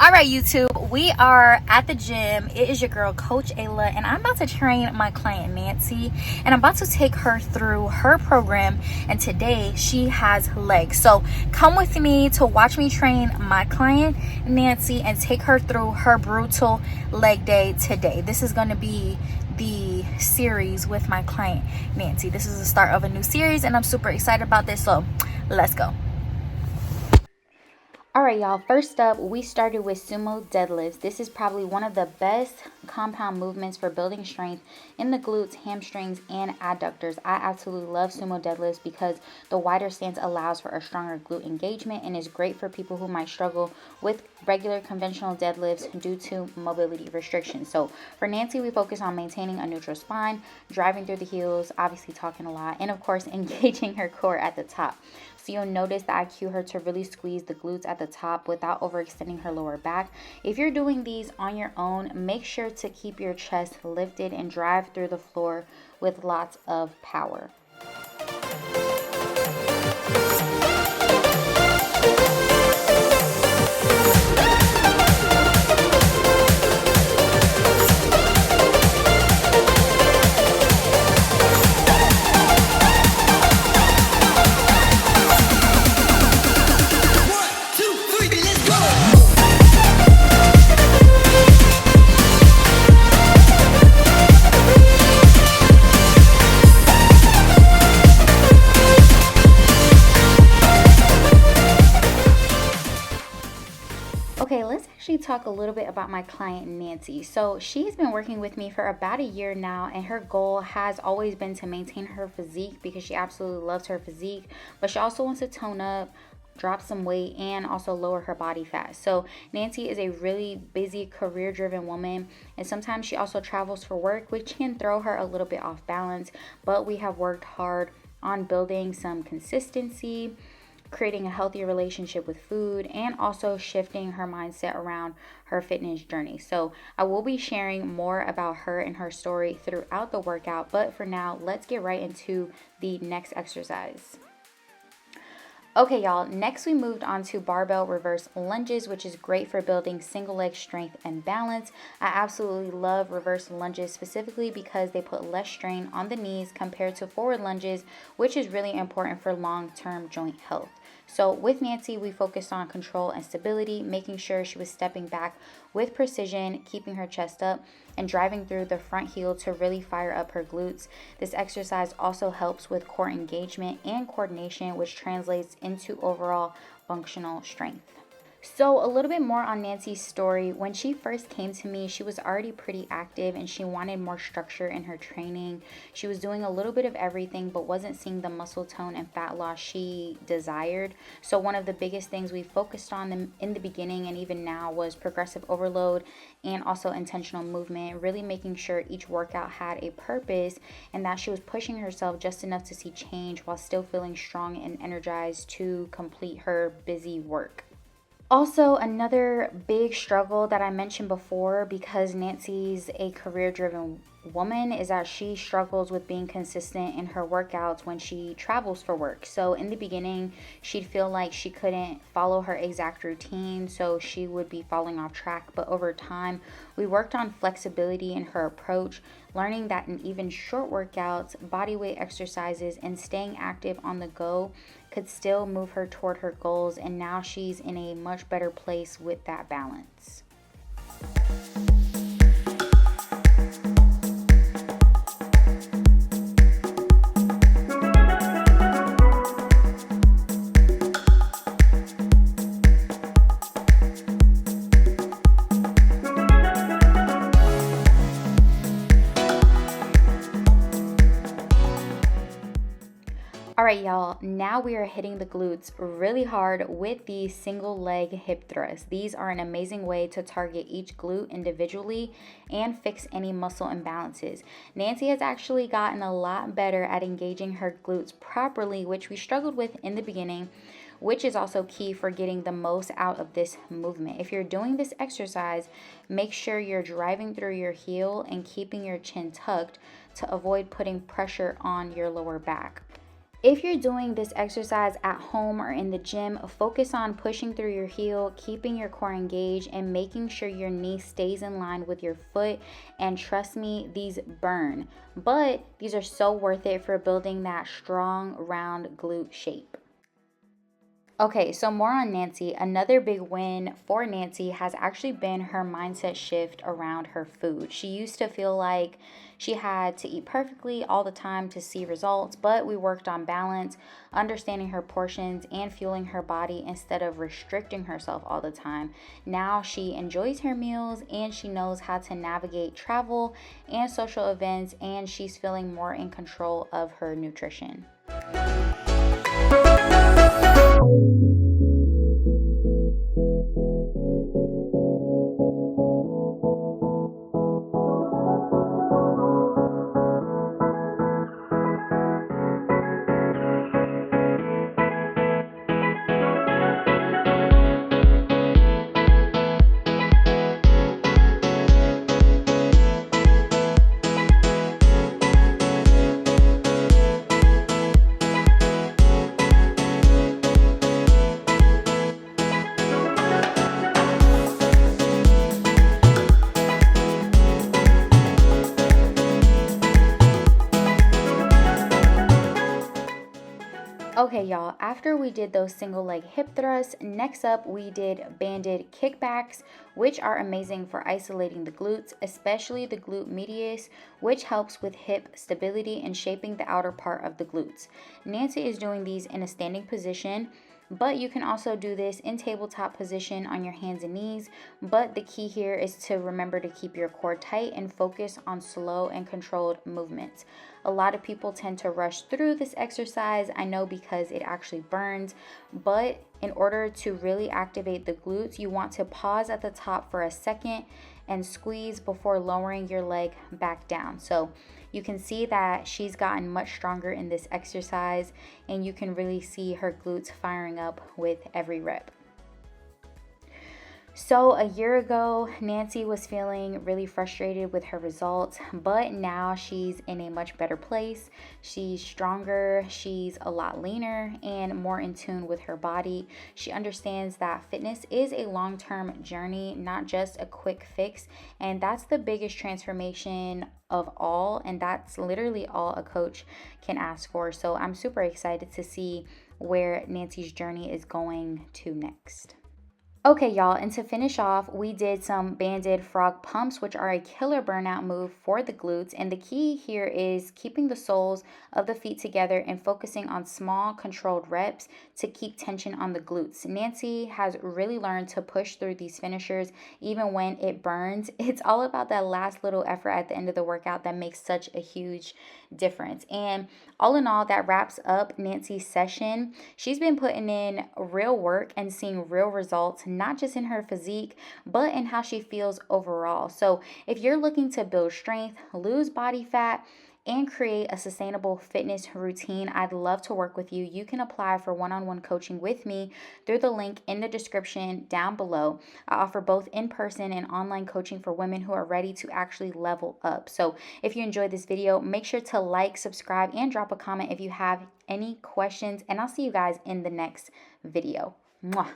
All right, YouTube, we are at the gym. It is your girl, Coach Ayla, and I'm about to train my client, Nancy, and I'm about to take her through her program, and today she has legs. So come with me to watch me train my client, Nancy, and take her through her brutal leg day today. This is going to be the series with my client, Nancy. This is the start of a new series, and I'm super excited about this, so let's go. All right, y'all, first up, we started with sumo deadlifts. This is probably one of the best compound movements for building strength in the glutes, hamstrings, and adductors. I absolutely love sumo deadlifts because the wider stance allows for a stronger glute engagement and is great for people who might struggle with regular conventional deadlifts due to mobility restrictions. So for Nancy, we focus on maintaining a neutral spine, driving through the heels, obviously talking a lot, and of course, engaging her core at the top. So you'll notice that I cue her to really squeeze the glutes at the top without overextending her lower back. If you're doing these on your own, make sure to keep your chest lifted and drive through the floor with lots of power. Okay, let's actually talk a little bit about my client, Nancy. So she's been working with me for about a year now, and her goal has always been to maintain her physique because she absolutely loves her physique, but she also wants to tone up, drop some weight, and also lower her body fat. So Nancy is a really busy, career-driven woman, and sometimes she also travels for work, which can throw her a little bit off balance, but we have worked hard on building some consistency, creating a healthier relationship with food, and also shifting her mindset around her fitness journey. So I will be sharing more about her and her story throughout the workout, but for now, let's get right into the next exercise. Okay, y'all, next we moved on to barbell reverse lunges, which is great for building single leg strength and balance. I absolutely love reverse lunges specifically because they put less strain on the knees compared to forward lunges, which is really important for long-term joint health. So with Nancy, we focused on control and stability, making sure she was stepping back with precision, keeping her chest up, and driving through the front heel to really fire up her glutes. This exercise also helps with core engagement and coordination, which translates into overall functional strength. So a little bit more on Nancy's story. When she first came to me, she was already pretty active and she wanted more structure in her training. She was doing a little bit of everything but wasn't seeing the muscle tone and fat loss she desired. So one of the biggest things we focused on in the beginning and even now was progressive overload and also intentional movement, really making sure each workout had a purpose and that she was pushing herself just enough to see change while still feeling strong and energized to complete her busy work. Also, another big struggle that I mentioned before, because Nancy's a career-driven woman, is that she struggles with being consistent in her workouts when she travels for work. So in the beginning, she'd feel like she couldn't follow her exact routine, so she would be falling off track. But over time, we worked on flexibility in her approach, learning that in even short workouts, bodyweight exercises, and staying active on the go could still move her toward her goals, and now she's in a much better place with that balance. All right, y'all, now we are hitting the glutes really hard with the single leg hip thrusts. These are an amazing way to target each glute individually and fix any muscle imbalances. Nancy has actually gotten a lot better at engaging her glutes properly, which we struggled with in the beginning, which is also key for getting the most out of this movement. If you're doing this exercise, make sure you're driving through your heel and keeping your chin tucked to avoid putting pressure on your lower back. If you're doing this exercise at home or in the gym, focus on pushing through your heel, keeping your core engaged, and making sure your knee stays in line with your foot. And trust me, these burn, but these are so worth it for building that strong, round glute shape. Okay, so more on Nancy. Another big win for Nancy has actually been her mindset shift around her food. She used to feel like she had to eat perfectly all the time to see results, but we worked on balance, understanding her portions, and fueling her body instead of restricting herself all the time. Now she enjoys her meals and she knows how to navigate travel and social events, and she's feeling more in control of her nutrition. Okay, y'all, after we did those single leg hip thrusts, next up we did banded kickbacks, which are amazing for isolating the glutes, especially the glute medius, which helps with hip stability and shaping the outer part of the glutes. Nancy is doing these in a standing position, but you can also do this in tabletop position on your hands and knees. But the key here is to remember to keep your core tight and focus on slow and controlled movements. A lot of people tend to rush through this exercise, I know, because it actually burns, but in order to really activate the glutes, you want to pause at the top for a second and squeeze before lowering your leg back down. So you can see that she's gotten much stronger in this exercise, and you can really see her glutes firing up with every rep. So a year ago, Nancy was feeling really frustrated with her results, but now she's in a much better place. She's stronger, she's a lot leaner, and more in tune with her body. She understands that fitness is a long-term journey, not just a quick fix, and that's the biggest transformation of all, and that's literally all a coach can ask for. So I'm super excited to see where Nancy's journey is going to next. Okay, y'all, and to finish off, we did some banded frog pumps, which are a killer burnout move for the glutes. And the key here is keeping the soles of the feet together and focusing on small, controlled reps to keep tension on the glutes. Nancy has really learned to push through these finishers even when it burns. It's all about that last little effort at the end of the workout that makes such a huge difference. And all in all, that wraps up Nancy's session. She's been putting in real work and seeing real results, not just in her physique, but in how she feels overall. So if you're looking to build strength, lose body fat, and create a sustainable fitness routine, I'd love to work with you. You can apply for one-on-one coaching with me through the link in the description down below. I offer both in-person and online coaching for women who are ready to actually level up. So if you enjoyed this video, make sure to like, subscribe, and drop a comment if you have any questions, and I'll see you guys in the next video. Mwah.